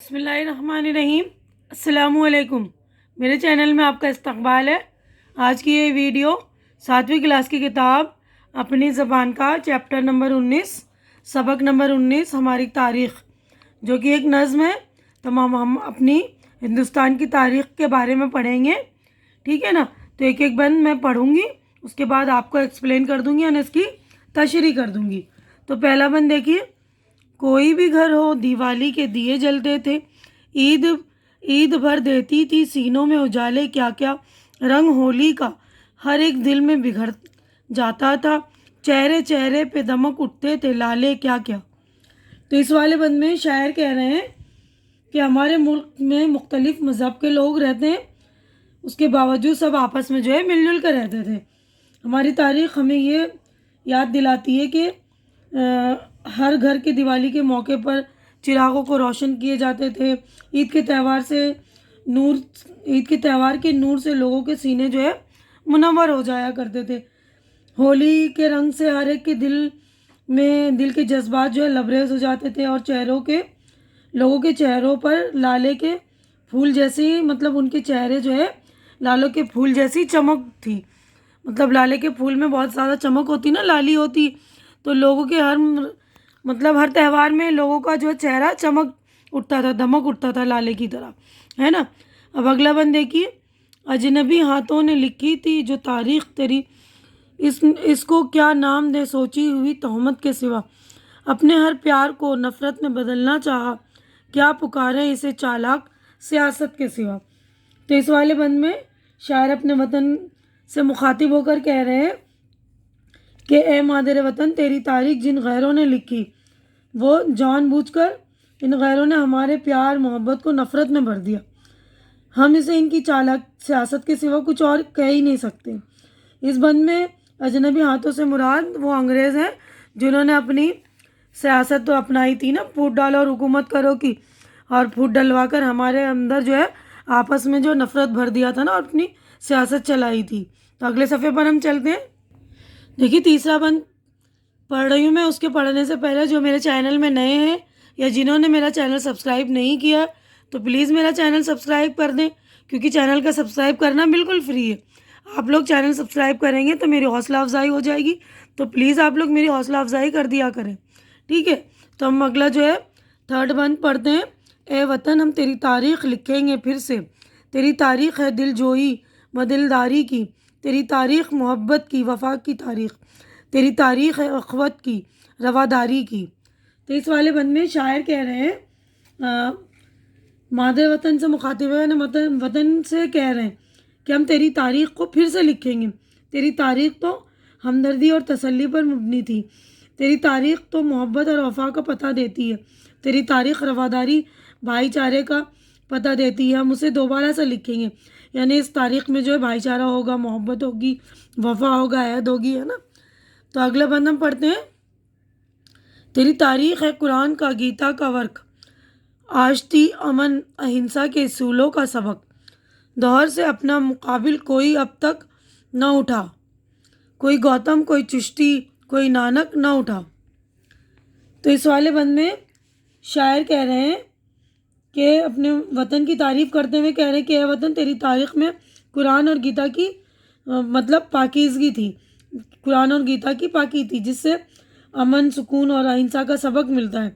بسم اللہ الرحمن الرحیم۔ السلام علیکم، میرے چینل میں آپ کا استقبال ہے۔ آج کی یہ ویڈیو 7ویں کلاس کی کتاب اپنی زبان کا چیپٹر نمبر 19 سبق نمبر 19 ہماری تاریخ، جو کہ ایک نظم ہے۔ تمام ہم اپنی ہندوستان کی تاریخ کے بارے میں پڑھیں گے، ٹھیک ہے نا؟ تو ایک ایک بند میں پڑھوں گی، اس کے بعد آپ کو ایکسپلین کر دوں گی اور اس کی تشریح کر دوں گی۔ تو پہلا بند دیکھیے، کوئی بھی گھر ہو دیوالی کے دیے جلتے تھے، عید بھر دیتی تھی سینوں میں اجالے، کیا کیا رنگ ہولی کا ہر ایک دل میں بگھر جاتا تھا، چہرے چہرے پہ دمک اٹھتے تھے لالے، کیا کیا۔ تو اس والے بند میں شاعر کہہ رہے ہیں کہ ہمارے ملک میں مختلف مذہب کے لوگ رہتے ہیں، اس کے باوجود سب آپس میں جو ہے مل جل کر رہتے تھے۔ ہماری تاریخ ہمیں یہ یاد دلاتی ہے کہ ہر گھر کے دیوالی کے موقع پر چراغوں کو روشن کیے جاتے تھے۔ عید کے تہوار کے نور سے لوگوں کے سینے جو ہے منور ہو جایا کرتے تھے۔ ہولی کے رنگ سے ہر ایک کے دل کے جذبات جو ہے لبریز ہو جاتے تھے، اور لوگوں کے چہروں پر لالے کے پھول جیسی، ان کے چہرے جو ہے لالوں کے پھول جیسی چمک تھی۔ لالے کے پھول میں بہت زیادہ چمک ہوتی نا، لالی ہوتی، تو لوگوں کے ہر تہوار میں لوگوں کا جو چہرہ چمک اٹھتا تھا، دمک اٹھتا تھا لالے کی طرح، ہے نا؟ اب اگلا بند دیکھیے، اجنبی ہاتھوں نے لکھی تھی جو تاریخ تیری، اس کو کیا نام دے سوچی ہوئی تہمت کے سوا، اپنے ہر پیار کو نفرت میں بدلنا چاہا، کیا پکارے اسے چالاک سیاست کے سوا۔ تو اس والے بند میں شاعر اپنے وطن سے مخاطب ہو کر کہہ رہے ہیں کہ اے مادر وطن، تیری تاریخ جن غیروں نے لکھی، وہ جان بوجھ کر ان غیروں نے ہمارے پیار محبت کو نفرت میں بھر دیا۔ ہم اسے ان کی چالاک سیاست کے سوا کچھ اور کہہ ہی نہیں سکتے۔ اس بند میں اجنبی ہاتھوں سے مراد وہ انگریز ہیں جنہوں نے اپنی سیاست تو اپنائی تھی نا، پھوٹ ڈالو اور حکومت کرو کی، اور پھوٹ ڈلوا کر ہمارے اندر جو ہے آپس میں جو نفرت بھر دیا تھا نا، اور اپنی سیاست چلائی تھی۔ تو اگلے صفحے پر ہم چلتے ہیں۔ دیکھیے تیسرا بند پڑھ رہی ہوں میں، اس کے پڑھنے سے پہلے جو میرے چینل میں نئے ہیں یا جنہوں نے میرا چینل سبسکرائب نہیں کیا تو پلیز میرا چینل سبسکرائب کر دیں، کیونکہ چینل کا سبسکرائب کرنا بالکل فری ہے۔ آپ لوگ چینل سبسکرائب کریں گے تو میری حوصلہ افزائی ہو جائے گی، تو پلیز آپ لوگ میری حوصلہ افزائی کر دیا کریں، ٹھیک ہے؟ تو ہم اگلا جو ہے تھرڈ بند پڑھتے ہیں۔ اے وطن، ہم تیری تاریخ لکھیں گے پھر سے، تیری تاریخ ہے دل جوئی و دلداری کی، تیری تاریخ محبت کی وفا کی تاریخ، تیری تاریخ ہے اخوت کی رواداری کی۔ تو اس والے بند میں شاعر کہہ رہے ہیں، مادر وطن سے مخاطب ہے، وطن سے کہہ رہے ہیں کہ ہم تیری تاریخ کو پھر سے لکھیں گے۔ تیری تاریخ تو ہمدردی اور تسلی پر مبنی تھی، تیری تاریخ تو محبت اور وفا کا پتہ دیتی ہے، تیری تاریخ رواداری بھائی چارے کا پتہ دیتی ہے۔ ہم اسے دوبارہ سے لکھیں گے، یعنی اس تاریخ میں جو ہے بھائی چارہ ہوگا، محبت ہوگی، وفا ہوگا، عہد ہوگی، ہے نا؟ تو اگلا بند ہم پڑھتے ہیں۔ تیری تاریخ ہے قرآن کا گیتا کا ورق، آشتی امن اہنسا کے اصولوں کا سبق، دور سے اپنا مقابل کوئی اب تک نہ اٹھا، کوئی گوتم، کوئی چشتی، کوئی نانک نہ اٹھا۔ تو اس والے بند میں شاعر کہہ رہے ہیں کہ اپنے وطن کی تعریف کرتے ہوئے کہہ رہے ہیں کہ اے وطن، تیری تاریخ میں قرآن اور گیتا کی پاکیزگی تھی، قرآن اور گیتا کی پاکی تھی، جس سے امن، سکون اور اہنسا کا سبق ملتا ہے۔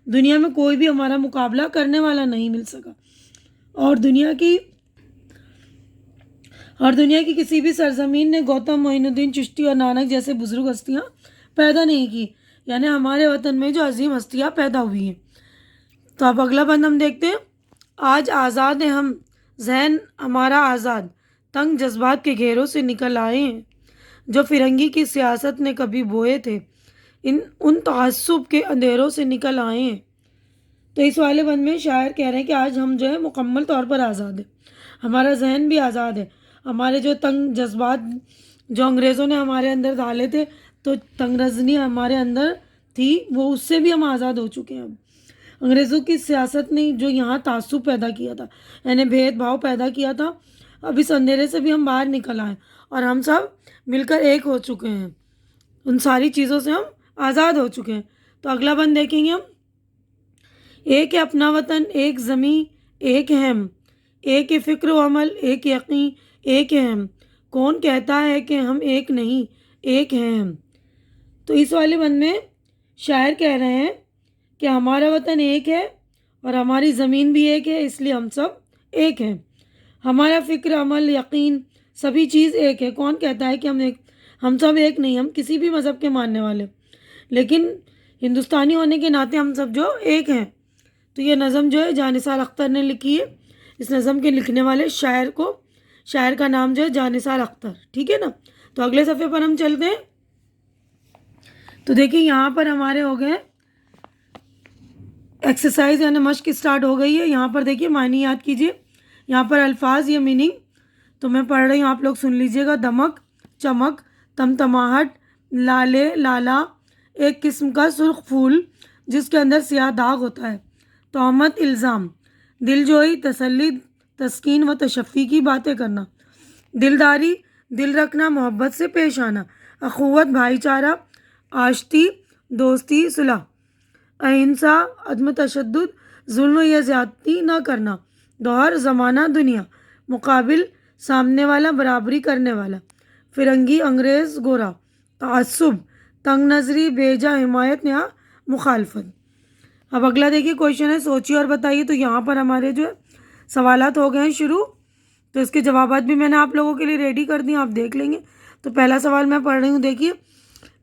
دنیا میں کوئی بھی ہمارا مقابلہ کرنے والا نہیں مل سکا، اور دنیا کی کسی بھی سرزمین نے گوتم، معین الدین چشتی اور نانک جیسے بزرگ ہستیاں پیدا نہیں کی، یعنی ہمارے وطن میں جو عظیم ہستیاں پیدا ہوئی ہیں۔ تو اب اگلا بند ہم دیکھتے ہیں۔ آج آزاد ہیں ہم، ذہن ہمارا آزاد، تنگ جذبات کے گھیروں سے نکل آئے ہیں، جو فرنگی کی سیاست نے کبھی بوئے تھے، ان تعصب کے اندھیروں سے نکل آئے ہیں۔ تو اس والے بند میں شاعر کہہ رہے ہیں کہ آج ہم جو ہے مکمل طور پر آزاد ہیں، ہمارا ذہن بھی آزاد ہے، ہمارے جو تنگ جذبات جو انگریزوں نے ہمارے اندر ڈالے تھے، تو تنگ رزنی ہمارے اندر تھی، وہ اس سے بھی ہم آزاد ہو چکے ہیں۔ اب انگریزوں کی سیاست نے جو یہاں تعصب پیدا کیا تھا، یعنی بھید بھاؤ پیدا کیا تھا، اب اس اندھیرے سے بھی ہم باہر نکل آئے اور ہم سب مل کر ایک ہو چکے ہیں، ان ساری چیزوں سے ہم آزاد ہو چکے ہیں۔ تو اگلا بند دیکھیں گے ہم۔ ایک ہے اپنا وطن، ایک زمیں، ایک ہے ہم، ایک ہے فکر و عمل، ایک یقین، ایک ہے ہم، کون کہتا ہے کہ ہم ایک نہیں، ایک ہیں ہم۔ تو اس والے بند میں شاعر کہہ رہے ہیں کہ ہمارا وطن ایک ہے اور ہماری زمین بھی ایک ہے، اس لیے ہم سب ایک ہیں۔ ہمارا فکر، عمل، یقین، سبھی چیز ایک ہے، کون کہتا ہے کہ ہم سب ایک نہیں، ہم کسی بھی مذہب کے ماننے والے، لیکن ہندوستانی ہونے کے ناطے ہم سب جو ایک ہیں۔ تو یہ نظم جو ہے جانثار اختر نے لکھی ہے۔ اس نظم کے لکھنے والے شاعر کا نام جو ہے جانثار اختر، ٹھیک ہے نا۔ تو اگلے صفحے پر ہم چلتے ہیں۔ تو دیکھیں یہاں پر ہمارے ہو گئے ایکسرسائز یعنی مشق اسٹارٹ ہو گئی ہے۔ یہاں پر دیکھیے معنی یاد کیجیے، یہاں پر الفاظ یا میننگ تو میں پڑھ رہی ہوں، آپ لوگ سن لیجیے گا۔ دمک، چمک، تمتماہٹ، لالے، لالا، ایک قسم کا سرخ پھول جس کے اندر سیاہ داغ ہوتا ہے۔ تہمت، الزام، دل جوئی، تسلی، تسکین و تشفی کی باتیں کرنا۔ دلداری، دل رکھنا، محبت سے پیش آنا۔ اخوت، بھائی چارہ، آشتی، دوستی، صلح۔ اہنسا، عدم تشدد، ظلم یا زیادتی نہ کرنا۔ دور، زمانہ، دنیا۔ مقابل، سامنے والا، برابری کرنے والا۔ فرنگی، انگریز، گورا۔ تعصب، تنگ نظری، بیجا حمایت یا مخالفت۔ اب اگلا دیکھیے کویشچن ہے سوچیے اور بتائیے۔ تو یہاں پر ہمارے جو سوالات ہو گئے ہیں شروع، تو اس کے جوابات بھی میں نے آپ لوگوں کے لیے ریڈی کر دی، آپ دیکھ لیں گے۔ تو پہلا سوال میں پڑھ رہی ہوں، دیکھیے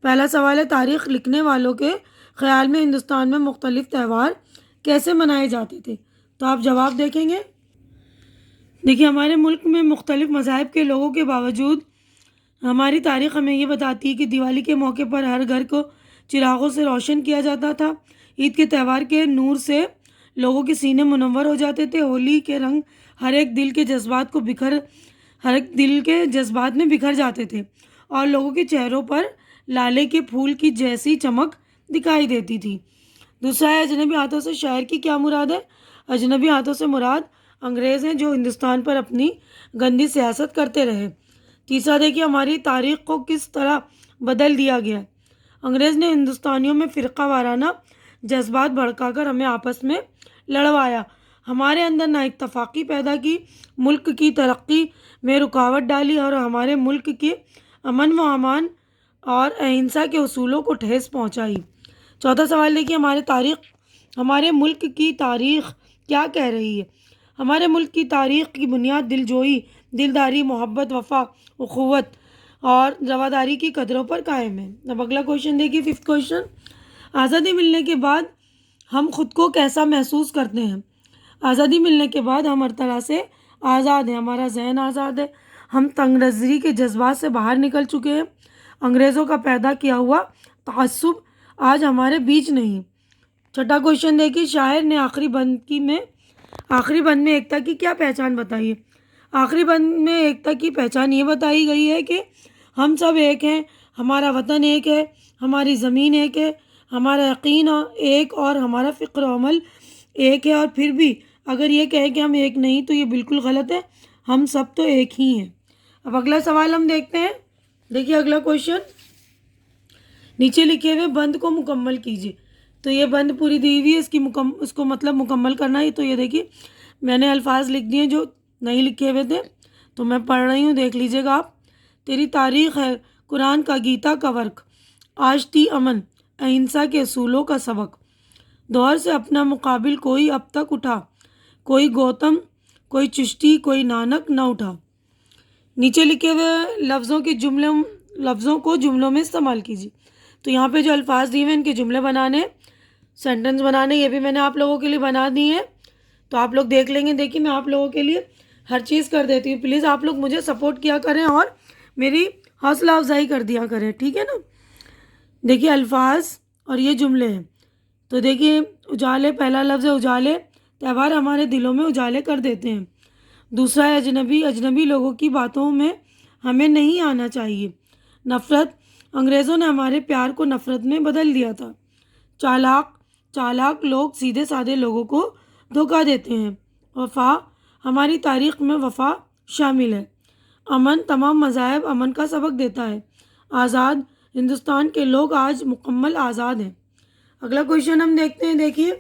پہلا سوال ہے تاریخ لکھنے والوں کے خیال میں ہندوستان میں مختلف تہوار کیسے منائے جاتے تھے؟ تو آپ جواب دیکھیں گے۔ دیکھیے ہمارے ملک میں مختلف مذاہب کے لوگوں کے باوجود ہماری تاریخ ہمیں یہ بتاتی ہے کہ دیوالی کے موقع پر ہر گھر کو چراغوں سے روشن کیا جاتا تھا۔ عید کے تہوار کے نور سے لوگوں کے سینے منور ہو جاتے تھے۔ ہولی کے رنگ ہر ایک دل کے جذبات میں بکھر جاتے تھے اور لوگوں کے چہروں پر لالے کے پھول کی جیسی چمک دکھائی دیتی تھی۔ دوسرا ہے اجنبی ہاتھوں سے شاعر کی کیا مراد ہے؟ اجنبی ہاتھوں سے مراد انگریز ہیں جو ہندوستان پر اپنی گندی سیاست کرتے رہے۔ تیسرا دیکھیے ہماری تاریخ کو کس طرح بدل دیا گیا ہے؟ انگریز نے ہندوستانیوں میں فرقہ وارانہ جذبات بھڑکا کر ہمیں آپس میں لڑوایا، ہمارے اندر نا اتفاقی پیدا کی، ملک کی ترقی میں رکاوٹ ڈالی اور ہمارے ملک کے امن و امان اور اہنسا کے اصولوں کو ٹھیس پہنچائی۔ چوتھا سوال دیکھیے ہمارے ملک کی تاریخ کیا کہہ رہی ہے؟ ہمارے ملک کی تاریخ کی بنیاد دلجوئی، دلداری، محبت، وفا، اخوت اور رواداری کی قدروں پر قائم ہے۔ اب اگلا کویشچن دیکھیے، ففتھ کویشچن، آزادی ملنے کے بعد ہم خود کو کیسا محسوس کرتے ہیں؟ آزادی ملنے کے بعد ہم ہر طرح سے آزاد ہیں، ہمارا ذہن آزاد ہے، ہم تنگ نظری کے جذبات سے باہر نکل چکے ہیں، انگریزوں کا پیدا کیا ہوا تعصب آج ہمارے بیچ نہیں۔ چھٹا کویشچن دیکھیے، شاعر نے آخری بند میں ایکتا کی کیا پہچان بتائی ہے؟ آخری بند میں ایکتا کی پہچان یہ بتائی گئی ہے کہ ہم سب ایک ہیں، ہمارا وطن ایک ہے، ہماری زمین ایک ہے، ہمارا یقین ایک اور ہمارا فکر و عمل ایک ہے، اور پھر بھی اگر یہ کہیں کہ ہم ایک نہیں تو یہ بالکل غلط ہے، ہم سب تو ایک ہی ہیں۔ اب اگلا سوال ہم دیکھتے ہیں، دیکھیے اگلا کویشچن، نیچے لکھے ہوئے بند کو مکمل کیجیے۔ تو یہ بند پوری دی ہوئی ہے، اس کو مطلب مکمل کرنا ہے۔ تو یہ دیکھیے میں نے الفاظ لکھ دیے جو نہیں لکھے ہوئے تھے، تو میں پڑھ رہی ہوں، دیکھ لیجیے گا آپ۔ تیری تاریخ ہے قرآن کا گیتا کا ورق، آشتی، امن، اہنسا کے اصولوں کا سبق، دور سے اپنا مقابل کوئی اب تک اٹھا، کوئی گوتم، کوئی چشتی، کوئی نانک نہ اٹھا۔ نیچے لکھے ہوئے لفظوں کو جملوں میں استعمال کیجیے۔ تو یہاں پہ جو الفاظ دیے ہوئے ان کے جملے بنانے، سینٹنس بنانے، یہ بھی میں نے آپ لوگوں کے لیے بنا دی ہیں، تو آپ لوگ دیکھ لیں گے۔ دیکھیے میں آپ لوگوں کے لیے ہر چیز کر دیتی ہوں، پلیز آپ لوگ مجھے سپورٹ کیا کریں اور میری حوصلہ افزائی کر دیا کریں، ٹھیک ہے نا۔ دیکھیے الفاظ اور یہ جملے ہیں، تو دیکھیے اجالے، پہلا لفظ ہے اجالے، تہوار ہمارے دلوں میں اجالے کر دیتے ہیں۔ دوسرا ہے اجنبی لوگوں کی باتوں میں ہمیں نہیں آنا چاہیے۔ نفرت، انگریزوں نے ہمارے پیار کو نفرت میں بدل دیا تھا۔ چالاک لوگ سیدھے سادے لوگوں کو دھوکہ دیتے ہیں۔ وفا، ہماری تاریخ میں وفا شامل ہے۔ امن، تمام مذاہب امن کا سبق دیتا ہے۔ آزاد، ہندوستان کے لوگ آج مکمل آزاد ہیں۔ اگلا کویشچن ہم دیکھتے ہیں، دیکھیے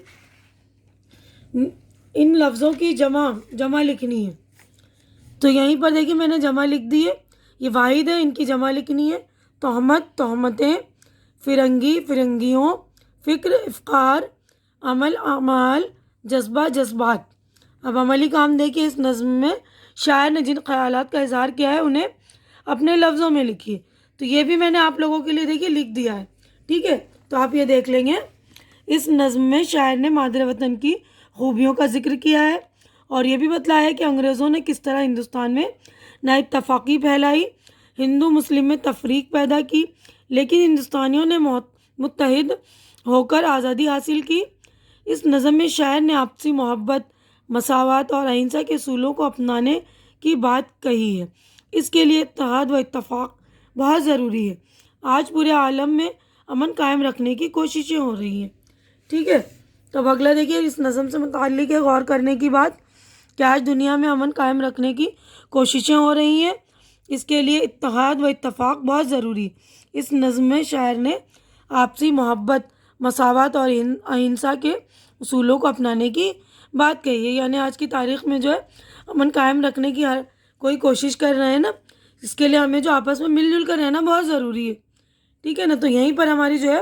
ان لفظوں کی جمع لکھنی ہے. تو یہیں پر دیکھیے میں نے جمع لکھ دی ہے. یہ واحد ہے، ان کی جمع لکھنی ہے. تہمت تہمتیں، فرنگی فرنگیوں، فکر افکار، عمل اعمال، جذبہ جذبات. اب عملی کام دیکھیے اس نظم میں شاعر نے جن خیالات کا اظہار کیا ہے انہیں اپنے لفظوں میں لکھیے. تو یہ بھی میں نے آپ لوگوں کے لیے دیکھیے لکھ دیا ہے. ٹھیک ہے، تو آپ یہ دیکھ لیں گے. اس نظم میں شاعر نے مادر وطن کی خوبیوں کا ذکر کیا ہے اور یہ بھی بتلایا ہے کہ انگریزوں نے کس طرح ہندوستان میں نا اتفاقی پھیلائی، ہندو مسلم میں تفریق پیدا کی، لیکن ہندوستانیوں نے متحد ہو کر آزادی حاصل کی. اس نظم میں شاعر نے آپسی محبت، مساوات اور اہنسا کے اصولوں کو اپنانے کی بات کہی ہے. اس کے لیے اتحاد و اتفاق بہت ضروری ہے. آج پورے عالم میں امن قائم رکھنے کی کوششیں ہو رہی ہیں. ٹھیک ہے، تو اب اگلا دیکھیے اس نظم سے متعلق ہے غور کرنے کی بات کہ آج دنیا میں امن قائم رکھنے کی کوششیں ہو رہی ہیں. اس کے لیے اتحاد و اتفاق بہت ضروری. اس نظم میں شاعر نے آپسی محبت، مساوات اور اہنسا کے اصولوں کو اپنانے کی بات کہی ہے. یعنی آج کی تاریخ میں جو ہے امن قائم رکھنے کی ہر کوئی کوشش کر رہے ہیں نا، اس کے لیے ہمیں جو آپس میں مل جل کر رہنا بہت ضروری ہے. ٹھیک ہے نا، تو یہیں پر ہماری جو ہے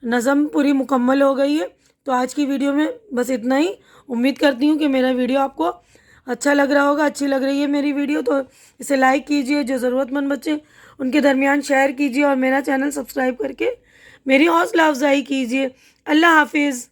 نظم پوری مکمل ہو گئی ہے. تو آج کی ویڈیو میں بس اتنا ہی. امید کرتی ہوں کہ میرا ویڈیو آپ کو اچھا لگ رہا ہوگا. اچھی لگ رہی ہے میری ویڈیو تو اسے لائک کیجئے، جو ضرورت مند بچے ان کے درمیان شیئر کیجئے اور میرا چینل سبسکرائب کر کے میری حوصلہ افزائی کیجئے. اللہ حافظ.